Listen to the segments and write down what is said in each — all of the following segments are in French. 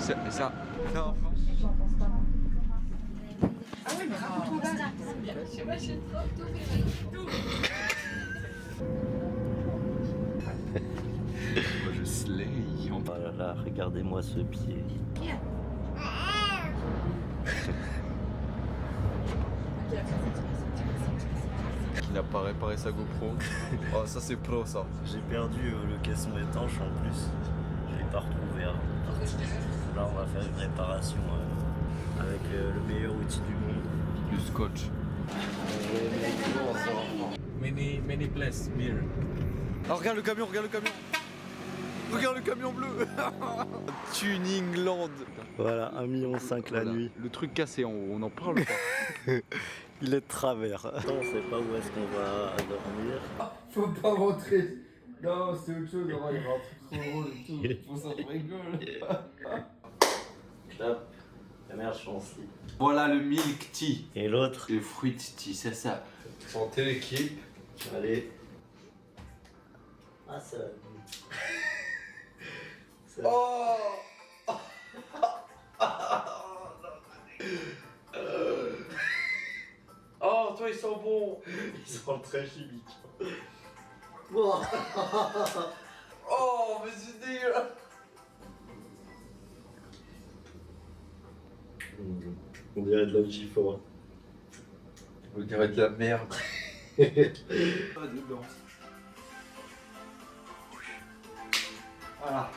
Ça. Non. Ah oui, mais raconte-moi là. Moi je slay. Oh là là, regardez-moi ce pied. Qui n'a pas réparé sa GoPro. Oh ça c'est pro ça. J'ai perdu le caisson étanche en plus. Je l'ai pas retrouvé avant. Là, on va faire une réparation avec le meilleur outil du monde. Le scotch. Many place mirror. Ah regarde le camion, regarde le camion. Regarde le camion bleu. Tuningland. Voilà, 1,5 million la Voilà. nuit. Le truc cassé en haut, on en parle pas. Il est de travers. On sait pas où est-ce qu'on va dormir. Faut pas rentrer. Non, c'est autre chose. Non, il y aura un truc trop drôle et tout. Faut ça se rigole. Clap. La merde, je suis en slip. Voilà le milk tea. Et l'autre. Le fruit tea, c'est ça. Santé l'équipe. Allez. Ah, ça va. Oh Oh, toi, ils sont bons. Ils sont très chimiques. Oh, mais c'est dégueulasse. On dirait de la G4. On dirait de la merde. Pas dedans. Voilà.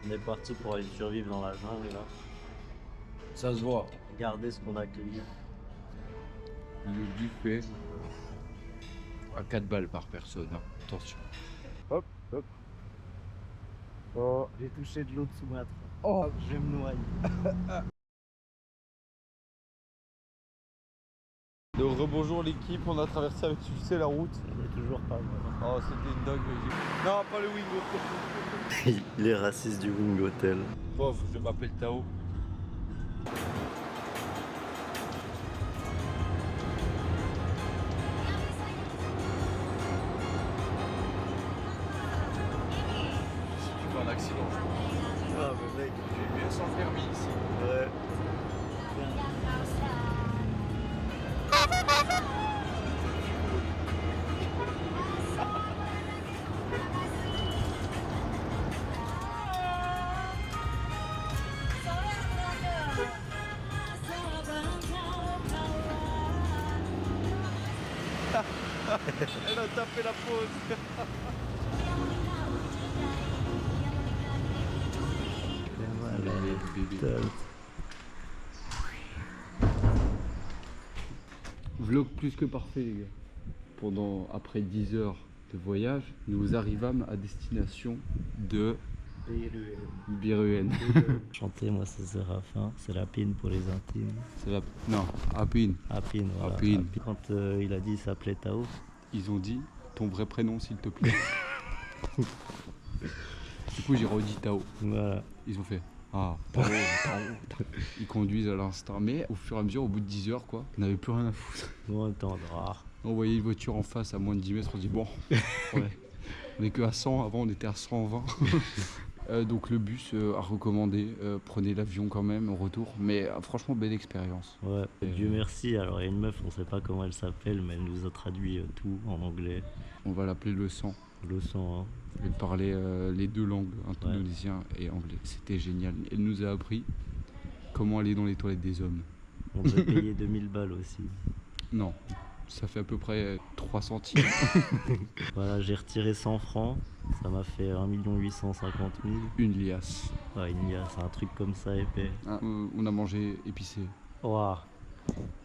On est parti pour aller survivre dans la jungle là. Ça se voit. Regardez ce qu'on a cueilli. Le buffet à 4 balles par personne. Hein. Attention. Hop, hop. Oh, j'ai touché de l'eau de Sumatra. Oh, je vais me noyer. Donc rebonjour l'équipe, on a traversé avec succès la route. On est toujours pas mal. Oh c'était une dingue. Non pas le Wingo. Il est raciste du Wing Hotel. Pauvre, je m'appelle Tao. Si tu fais un accident, je pense. Ah mais mec, J'ai bien sans permis ici. ouais. Elle a tapé la pause. Vlog plus que parfait les gars. Après 10 heures de voyage, nous arrivâmes à destination de Biruén. Chanter, moi c'est Séraphin, c'est la pine pour les intimes. C'est la... Non, Apine. Apine, voilà. Apine. Quand il a dit il s'appelait Tao, Ils ont dit ton vrai prénom s'il te plaît. Du coup j'ai redit Tao. voilà. Ils ont fait ah Tao, Tao. Ils conduisent à l'instinct. Mais au fur et à mesure, au bout de 10 heures quoi, on n'avait plus rien à foutre. Nous on entendra. On voyait une voiture en face à moins de 10 mètres, on se dit bon, ouais. On est que à 100, avant on était à 120. Donc le bus à recommander, prenez l'avion quand même au retour, mais franchement belle expérience. Ouais, Dieu merci. Alors il y a une meuf, on sait pas comment elle s'appelle, mais elle nous a traduit tout en anglais. On va l'appeler le sang. Le sang, hein. Elle parlait les deux langues, indonésien et anglais. C'était génial. Elle nous a appris comment aller dans les toilettes des hommes. On devait payer 2000 balles aussi. Non, ça fait à peu près 3 centimes. Voilà, j'ai retiré 100 francs, ça m'a fait 1 850 000. Une liasse. Ouais, c'est un truc comme ça épais. Ah, on a mangé épicé. Ouah.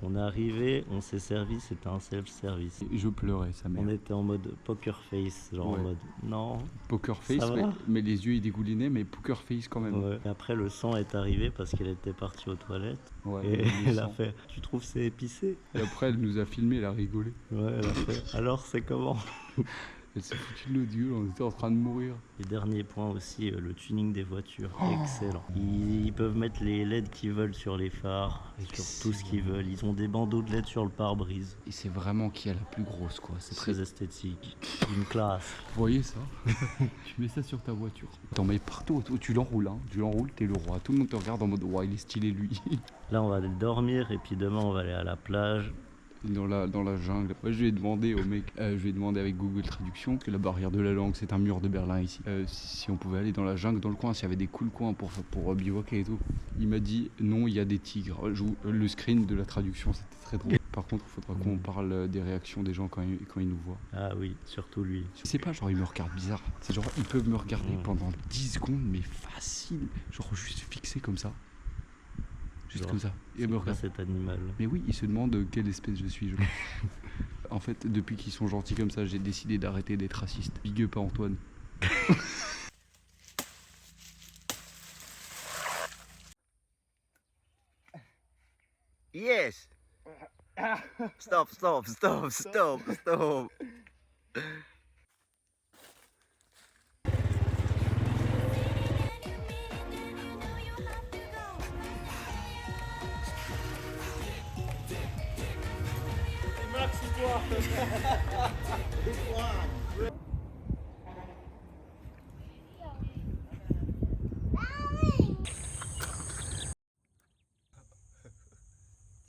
On est arrivé, on s'est servi, c'était un self-service. Et je pleurais, sa mère. On était en mode poker face, genre Ouais. en mode non. Poker face, Ça va mais les yeux ils dégoulinaient, mais poker face quand même. Ouais. Et après le sang est arrivé parce qu'elle était partie aux toilettes. Ouais, Et le elle a sang. fait, tu trouves c'est épicé? Et après elle nous a filmé, elle a rigolé. Ouais, elle a fait, alors c'est comment? Elle s'est foutue de notre gueule, on était en train de mourir. Et dernier point aussi, le tuning des voitures, excellent. Ils peuvent mettre les LED qu'ils veulent sur les phares, sur tout ce qu'ils veulent. Ils ont des bandeaux de LED sur le pare-brise. Et c'est vraiment qui a la plus grosse quoi. C'est très esthétique, une classe. Vous voyez ça? Tu mets ça sur ta voiture. T'en mets partout, tu l'enroules, hein. Tu l'enroules, t'es le roi. Tout le monde te regarde en mode ouais, il est stylé lui. Là, on va aller dormir et puis demain, on va aller à la plage. Dans la jungle. Moi, je lui ai demandé au mec, je lui ai demandé avec Google Traduction, que la barrière de la langue, c'est un mur de Berlin ici, si on pouvait aller dans la jungle, dans le coin, s'il y avait des cool coins pour bivouacer et tout. Il m'a dit non, il y a des tigres. Le screen de la traduction, c'était très drôle. Par contre, il faudra qu'on parle des réactions des gens quand ils nous voient. Ah oui, surtout lui. C'est pas genre ils me regardent bizarre, c'est genre ils peuvent me regarder pendant 10 secondes, mais facile. Genre juste fixé comme ça. Juste Genre, comme ça. Et me Pas regarde. cet animal. Mais oui, ils se demandent quelle espèce je suis. En fait, depuis qu'ils sont gentils comme ça, j'ai décidé d'arrêter d'être raciste. Big up à Antoine. Yes! Stop, stop, stop, stop, stop!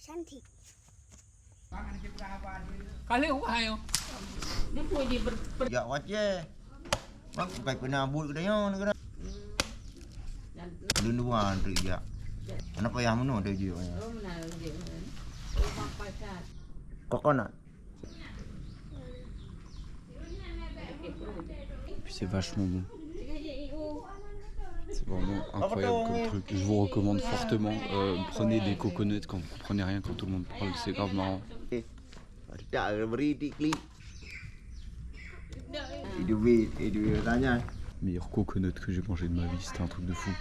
Cantik. Kali không hay không? Dạ quá chứ. Bác phải pernah buat kedai ni kena. Lunduan tu ya. Mana payah mana ada je. Coconut. Puis c'est vachement bon. C'est vraiment incroyable comme truc. Je vous recommande fortement. Prenez des coconuts quand vous comprenez rien, quand tout le monde parle. C'est grave marrant. Tak beri tikli. Itu tanya. Meilleur coconut que j'ai mangé de ma vie, c'était un truc de fou.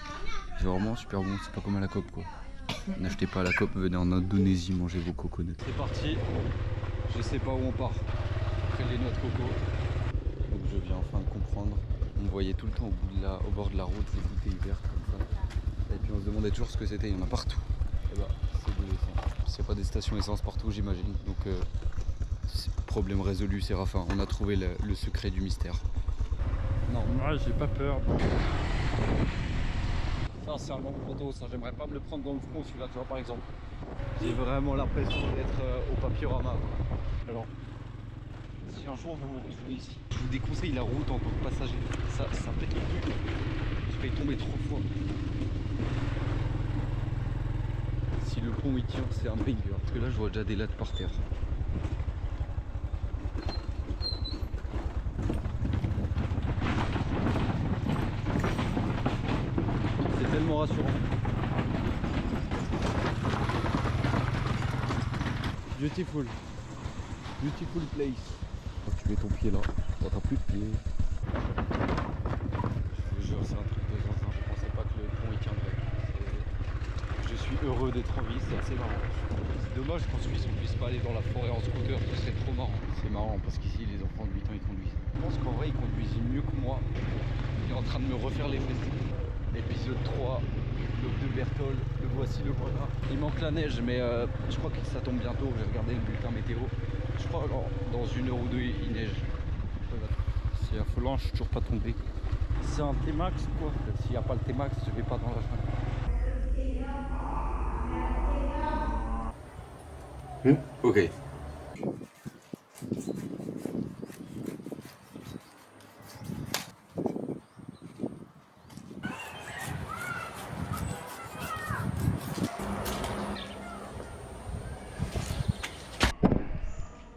C'est vraiment super bon, c'est pas comme à la COP quoi. N'achetez pas à la COP, venez en Indonésie manger vos coconuts. C'est parti, je sais pas où on part. Après les noix de coco. Donc je viens enfin de comprendre. On voyait tout le temps au bord de la route des bouteilles vertes comme ça. Et puis on se demandait toujours ce que c'était, il y en a partout. Et bah c'est de l'essence. C'est pas des stations essence partout j'imagine. Donc problème résolu Séraphin, on a trouvé le secret du mystère. Non, moi j'ai pas peur. Ça c'est un long photo, ça j'aimerais pas me le prendre dans le front celui-là, tu vois par exemple. J'ai vraiment l'impression d'être au papyrama. Alors, si un jour vous me retrouvez ici, je vous déconseille la route en tant que passager. Ça pète le cul. J'ai failli tomber 3 fois. Si le pont il tient, c'est un banger. Parce que là je vois déjà des lattes par terre. Tellement rassurant. Beautiful. Beautiful place. Quand tu mets ton pied là, t'as plus de pied. Je vous jure, c'est un truc de zinzin. Je pensais pas que le pont il tiendrait. Je suis heureux d'être en vie, c'est assez marrant. C'est dommage qu'en Suisse on puisse pas aller dans la forêt en scooter, ce serait trop marrant. C'est marrant parce qu'ici les enfants de 8 ans ils conduisent. Je pense qu'en vrai ils conduisent mieux que moi. Il est en train de me refaire les fesses. Épisode 3, l'eau de Berthold, le voici, le voilà. Il manque la neige, mais je crois que ça tombe bientôt. J'ai regardé le bulletin météo. Je crois alors, dans 1 heure ou 2, il neige. C'est affolant, je suis toujours pas tombé. C'est un T-Max quoi. S'il n'y a pas le T-Max, je vais pas dans la jungle. Ok.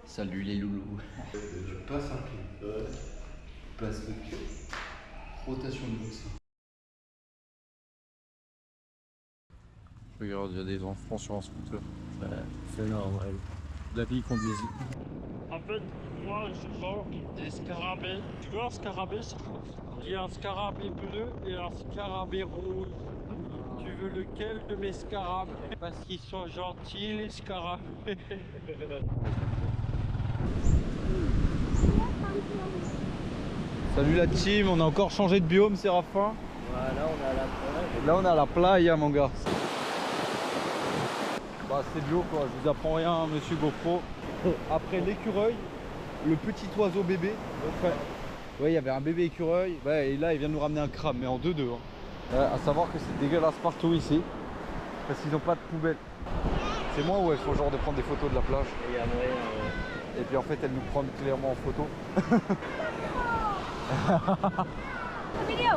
Salut les loulous. Je passe un pied. Passe le pied. Rotation de boxe. Regarde, il y a des enfants sur un scooter. C'est normal. La vie conduisent. En fait, moi je vends des scarabées. Tu vois un scarabée? Il y a un scarabée bleu et un scarabée rouge. Tu veux lequel de mes scarabées? Parce qu'ils sont gentils les scarabées. Salut la team, on a encore changé de biome, Séraphin. Voilà, on est à la plage. Là on est à la playa mon gars. Bah c'est de l'eau quoi, je vous apprends rien monsieur GoPro. Après l'écureuil, le petit oiseau bébé. Enfin, ouais, il y avait un bébé écureuil. Ouais, et là il vient de nous ramener un crabe, mais en 2-2. Hein. À savoir que c'est dégueulasse partout ici. Parce qu'ils n'ont pas de poubelle. C'est moi où elles font genre de prendre des photos de la plage. Et il y a moyen. Et puis en fait elles nous prennent clairement en photo. Vidéo.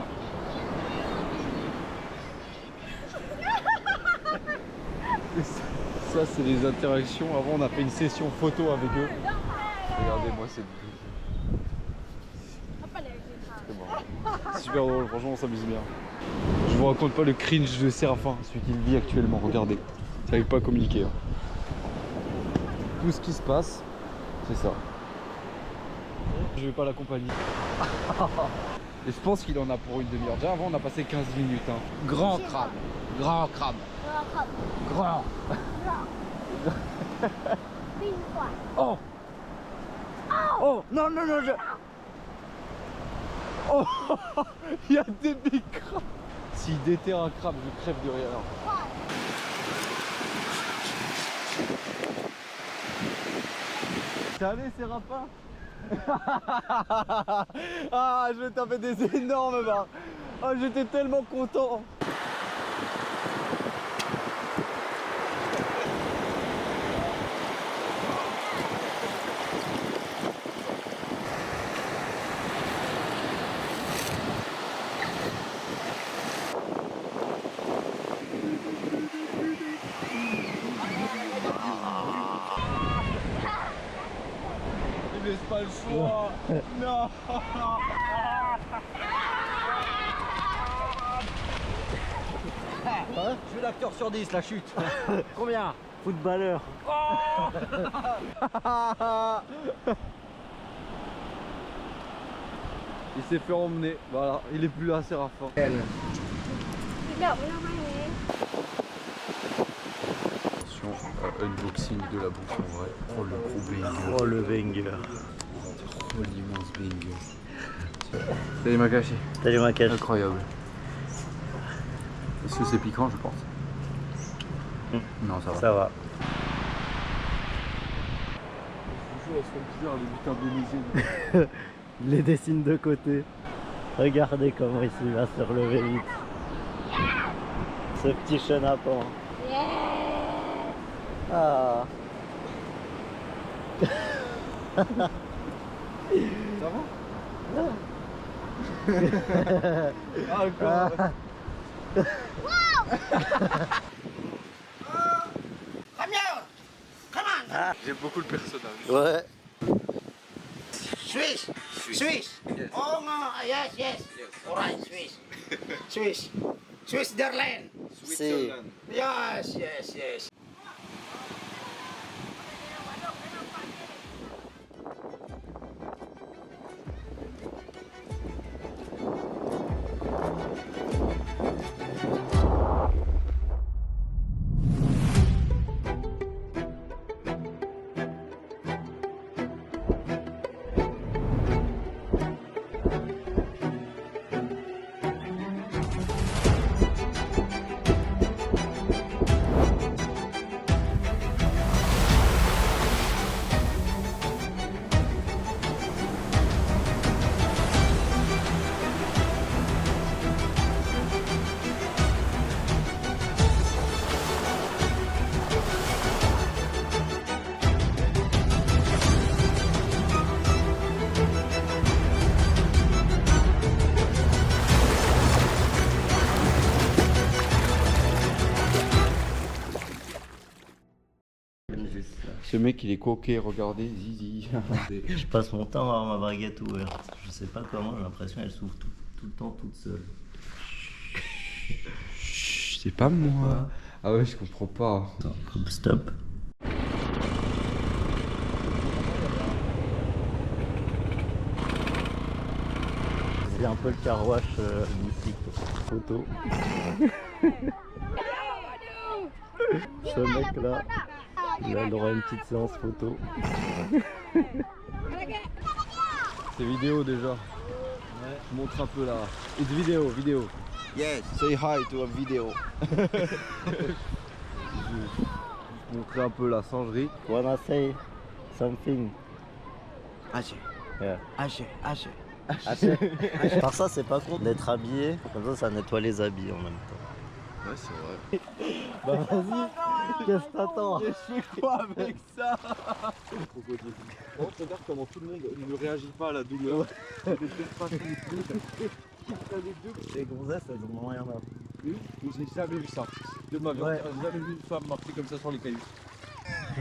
Ça c'est les interactions. Avant on a fait une session photo avec eux. Regardez-moi cette c'est super drôle, franchement on s'amuse bien. Je vous raconte pas le cringe de Séraphin, celui qu'il vit actuellement, regardez. Ça n'arrive pas à communiquer. Hein. Tout ce qui se passe, c'est ça. Je vais pas l'accompagner. Et je pense qu'il en a pour une demi-heure. Déjà avant on a passé 15 minutes. Hein. Grand crabe. Grand crabe. Grand. Oh. Oh non non non je... Oh il y a des big crabes. S'il déterre un crabe, je crève de rire. T'es allé Séraphin? Ah je vais taper des énormes barres. Ah j'étais tellement content. Il laisse pas le choix. Non. Je suis l'acteur sur 10, la chute. Combien? Footballeur. Il s'est fait emmener, voilà, il est plus là Séraphin. Attention, unboxing de la bouffe en vrai. Oh le gros banger. Oh le banger. Oh l'immense banger. Salut Makashi. Salut ma cache. Incroyable. Est-ce que c'est piquant je pense? Non ça va. Ça va. Je vous jure, elles sont bizarres les buts indonésiennes. Il les dessine de côté. Regardez comment il va se relever vite. Ce petit chenapan. Ah. Ça va? Ah encore. J'aime beaucoup le personnage. Ouais. Swiss. Swiss. Oh no, yes, yes. Alright, Swiss. Swiss. Switzerland. Si. Yes, yes, yes. Ce mec il est coquet, regardez, zizi. Je passe mon temps à avoir ma baguette ouverte. Je sais pas comment, j'ai l'impression qu'elle s'ouvre tout le temps toute seule. Chut, c'est pas moi. Ah ouais, je comprends pas. Attends, stop. C'est un peu le car wash mythique. Photo. Ce mec là, il a le droit à une petite séance photo. C'est vidéo déjà. Montre un peu là. It's vidéo. Yes, say hi to a video. Montrer un peu la singerie. Wanna say something? Haché. Yeah. Haché. Par ça, c'est pas con d'être habillé. Comme ça nettoie les habits en même temps. Ouais, c'est vrai. Bah vas-y, qu'est-ce que t'attends? Je fais quoi avec ça? On regarde comment tout le monde ne réagit pas à la douleur. Les gonzesses, elles en ont rien à foutre. J'ai jamais vu ça. De ma vie, Ouais. j'ai jamais vu une femme marcher comme ça sur les cailloux.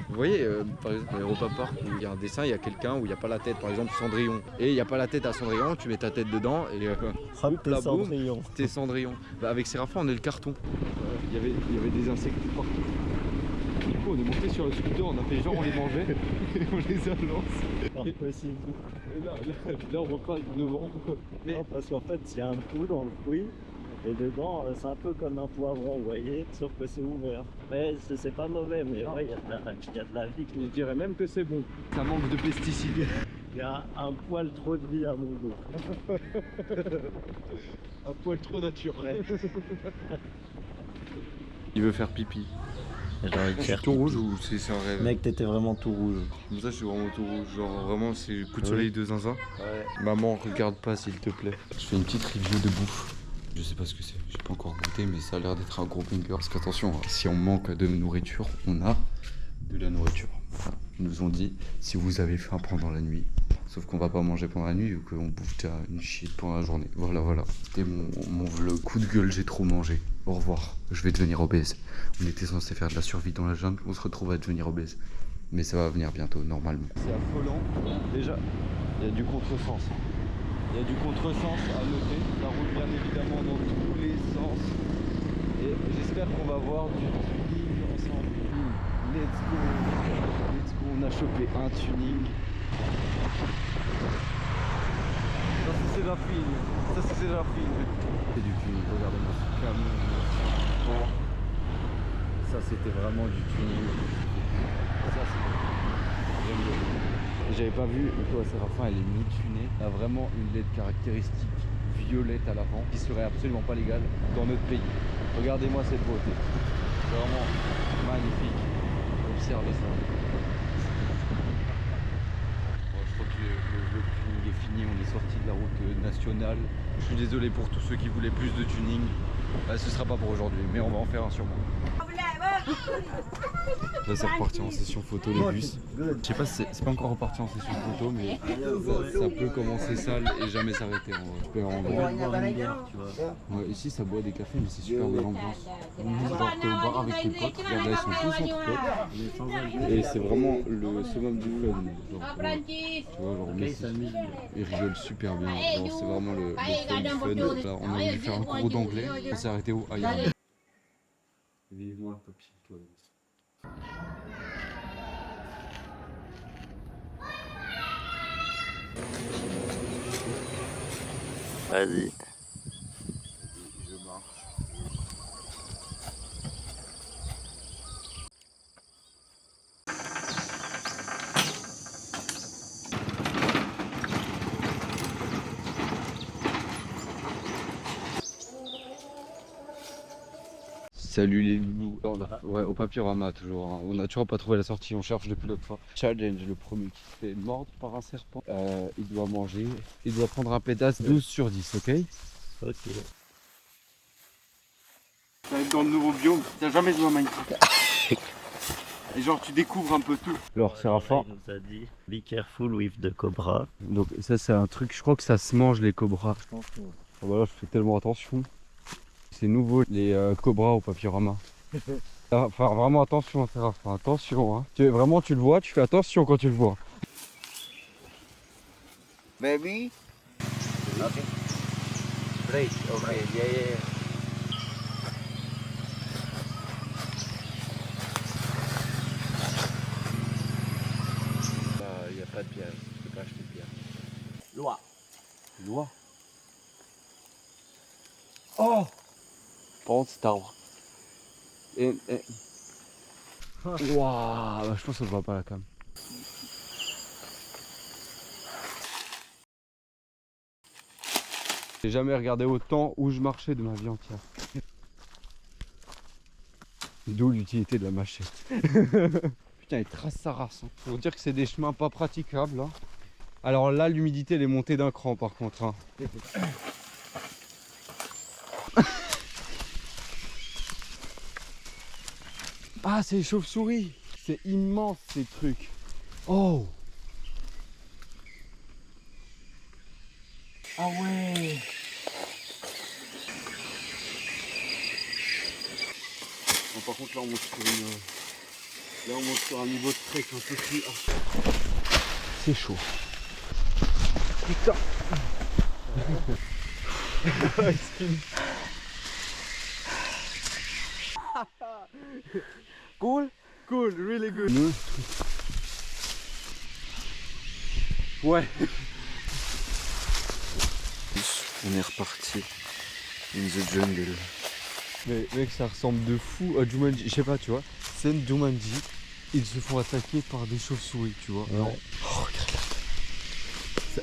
Vous voyez, par exemple, à Europa Park, où il y a un dessin, il y a quelqu'un où il n'y a pas la tête, par exemple Cendrillon. Et il n'y a pas la tête à Cendrillon, tu mets ta tête dedans et Hop, là, t'es boum. Cendrillon. t'es Cendrillon. Bah, avec Séraphin, on est le carton. Il y avait des insectes partout. Du coup, on est monté sur le scooter, on a fait genre on les mangeait et on les a lancés. Pas possible. Et là, on repart devant. Non, parce qu'en fait, il y a un trou dans le fruit. Et dedans, c'est un peu comme un poivron, vous voyez, sauf que c'est ouvert. Mais c'est pas mauvais, mais ouais, il y a de la vie. Je dirais même que c'est bon. Ça manque de pesticides. Il y a un poil trop de vie à mon dos. Un poil trop naturel. Il veut faire pipi. J'ai envie de faire Tout rouge ou c'est un rêve? Mec, t'étais vraiment tout rouge. Comme ça, je suis vraiment tout rouge. Genre, vraiment, c'est coup de soleil de zinzin. Ouais. Maman, regarde pas s'il te plaît. Je fais une petite review de bouffe. Je sais pas ce que c'est, j'ai pas encore goûté, mais ça a l'air d'être un gros banger. Parce qu'attention, si on manque de nourriture, on a de la nourriture. Voilà. Ils nous ont dit, si vous avez faim pendant la nuit, sauf qu'on va pas manger pendant la nuit vu qu'on bouffe déjà une shit pendant la journée. Voilà. C'était mon vlog. Coup de gueule, j'ai trop mangé. Au revoir, je vais devenir obèse. On était censé faire de la survie dans la jungle, on se retrouve à devenir obèse. Mais ça va venir bientôt, normalement. C'est affolant. Déjà, il y a du contresens. Il y a du contresens à noter. Ça roule bien évidemment dans tous les sens. Et j'espère qu'on va voir du tuning ensemble. Let's go. On a chopé un tuning. Ça c'est la fine. C'est du tuning. Regardez-moi ce camion. Ça c'était vraiment du tuning. Ça c'est... J'aime bien. J'avais pas vu, toi Séraphin elle est mi-tunée, elle a vraiment une LED caractéristique violette à l'avant qui serait absolument pas légale dans notre pays. Regardez-moi cette beauté, c'est vraiment magnifique, observez ça. Bon, je crois que le tuning est fini, on est sorti de la route nationale. Je suis désolé pour tous ceux qui voulaient plus de tuning, ce sera pas pour aujourd'hui, mais on va en faire un sûrement. Là c'est reparti en session photo les bus. Je sais pas si c'est pas encore reparti en session photo mais ça peut commencer sale et jamais s'arrêter en vrai. Ouais, ici ça boit des cafés mais c'est super belle ambiance. Genre t'es au bar avec tes potes, regarde là ils sont tous entre potes. Et c'est vraiment le summum du fun. Genre, tu vois genre Messi, ils rigolent super bien. Genre c'est vraiment le fun du fun. Là, on a envie de faire un cours d'anglais. On s'est arrêté où? Ah, vivement un papier toilette. Vas-y. Je marche. Salut les loulous. Ouais, au Papyrama toujours. Hein. On a toujours pas trouvé la sortie, on cherche depuis l'autre fois. Challenge, le premier qui se fait mordre par un serpent. Il doit manger, il doit prendre un pétasse 12 sur 10, ok? Ok. Tu vas être dans le nouveau biome, t'as jamais joué à Minecraft. Et genre tu découvres un peu tout. Alors Séraphin. Il nous a dit, be careful with the cobra. Donc ça c'est un truc, je crois que ça se mange les cobras. Je pense que... Voilà, je fais tellement attention. C'est nouveau les cobras au Papyrama. Faire vraiment attention à Séraphin, attention. Hein. Vraiment tu le vois, tu fais attention quand tu le vois. Baby. Okay. Great. Okay. Yeah. Il n'y a pas de piège, je peux pas acheter de pierre. Loi. Loi. Oh! Par contre cet arbre. Waouh, je pense que ça ne voit pas la cam. J'ai jamais regardé autant où je marchais de ma vie entière. D'où l'utilité de la machette. Putain, il trace sa race. Hein. Faut dire que c'est des chemins pas praticables. Hein. Alors là, l'humidité, elle est montée d'un cran par contre. Hein. Ah, c'est les chauves-souris. C'est immense ces trucs. Oh. Ah ouais. Bon, par contre là on monte sur une... Là on monte sur un niveau de trek un peu plus... C'est chaud. Putain. Cool. Cool, really good. Ouais. On est reparti in the jungle. Mais mec, ça ressemble de fou à Jumanji. Je sais pas, tu vois. Scène Jumanji, ils se font attaquer par des chauves-souris, tu vois. Ouais. Oh, regarde. Ça...